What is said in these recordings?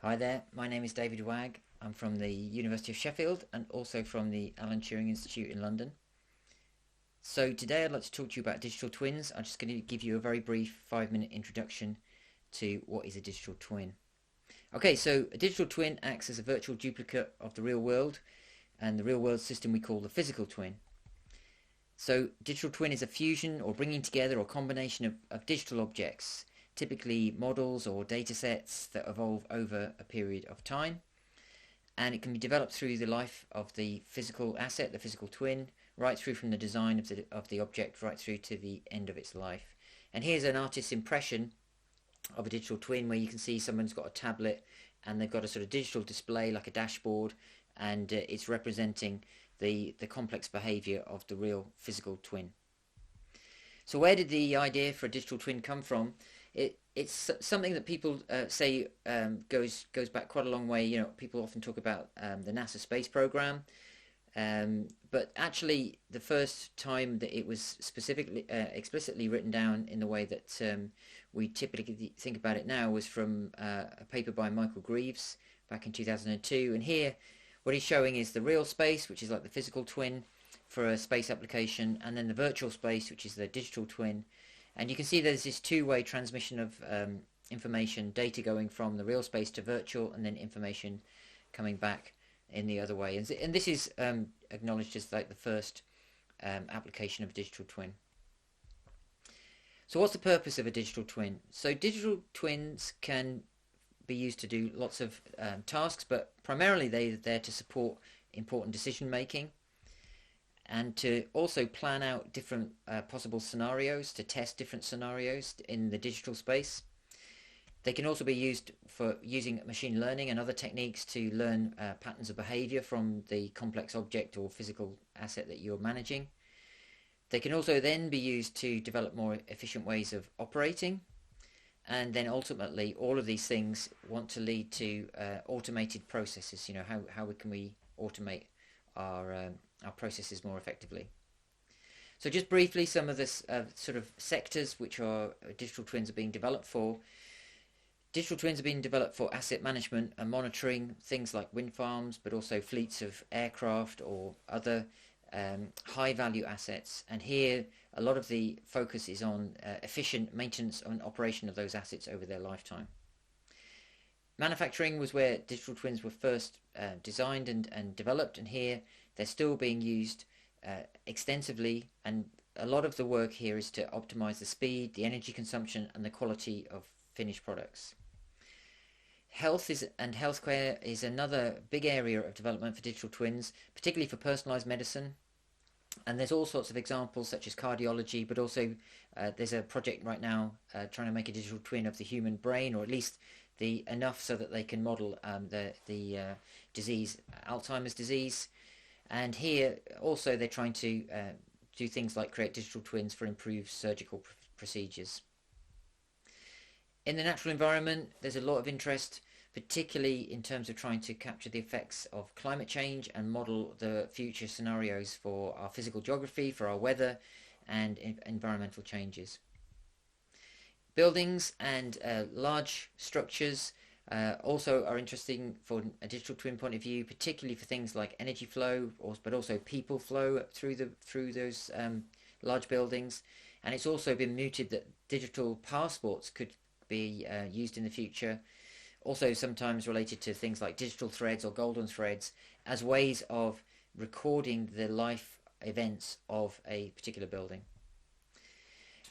Hi there, my name is David Wagg. I'm from the University of Sheffield and also from the Alan Turing Institute in London. So today I'd like to talk to you about digital twins. I'm just going to give you a very brief 5-minute introduction to what is a digital twin. Okay, so a digital twin acts as a virtual duplicate of the real world, and the real world system we call the physical twin. So digital twin is a fusion or bringing together or combination of digital objects, typically models or data sets that evolve over a period of time, and it can be developed through the life of the physical asset, the physical twin, right through from the design of the object right through to the end of its life. And here's an artist's impression of a digital twin where you can see someone's got a tablet and they've got a sort of digital display like a dashboard, and it's representing the complex behavior of the real physical twin. So where did the idea for a digital twin come from? It's something that people say goes back quite a long way. You know, people often talk about the NASA space program, but actually the first time that it was specifically explicitly written down in the way that we typically think about it now was from a paper by Michael Greaves back in 2002. And here what he's showing is the real space, which is like the physical twin for a space application, and then the virtual space, which is the digital twin. And you can see there's this two-way transmission of information, data going from the real space to virtual, and then information coming back in the other way. And this is acknowledged as like the first application of a digital twin. So what's the purpose of a digital twin? So digital twins can be used to do lots of tasks, but primarily they're there to support important decision making and to also plan out different possible scenarios, to test different scenarios in the digital space. They can also be used for using machine learning and other techniques to learn patterns of behavior from the complex object or physical asset that you're managing. They can also then be used to develop more efficient ways of operating. And then ultimately all of these things want to lead to automated processes. You know, how can we automate our processes more effectively. So just briefly, some of the sort of sectors which are digital twins are being developed for. Digital twins are being developed for asset management and monitoring, things like wind farms, but also fleets of aircraft or other high value assets. And here a lot of the focus is on efficient maintenance and operation of those assets over their lifetime. Manufacturing was where digital twins were first designed and developed, and here they're still being used extensively, and a lot of the work here is to optimize the speed, the energy consumption, and the quality of finished products. Healthcare is another big area of development for digital twins, particularly for personalized medicine. And there's all sorts of examples such as cardiology, but also there's a project right now trying to make a digital twin of the human brain, or at least enough so that they can model the disease, Alzheimer's disease. And here also they're trying to do things like create digital twins for improved surgical procedures. In the natural environment, there's a lot of interest, particularly in terms of trying to capture the effects of climate change and model the future scenarios for our physical geography, for our weather and environmental changes. Buildings and large structures also are interesting for a digital twin point of view, particularly for things like energy flow, but also people flow through those large buildings. And it's also been mooted that digital passports could be used in the future, also sometimes related to things like digital threads or golden threads, as ways of recording the life events of a particular building.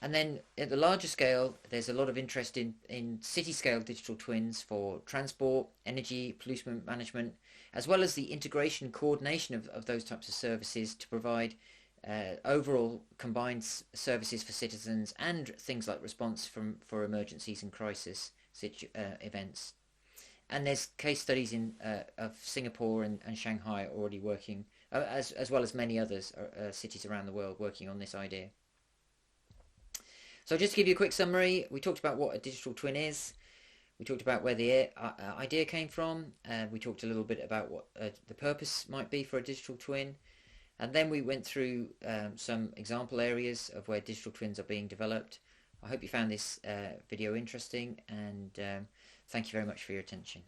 And then at the larger scale, there's a lot of interest in city-scale digital twins for transport, energy, pollution management, as well as the integration coordination of those types of services to provide overall combined services for citizens and things like response for emergencies and crisis events. And there's case studies of Singapore and Shanghai already working, as well as many others cities around the world working on this idea. So just to give you a quick summary, we talked about what a digital twin is. We talked about where the idea came from. We talked a little bit about what the purpose might be for a digital twin. And then we went through some example areas of where digital twins are being developed. I hope you found this video interesting, and thank you very much for your attention.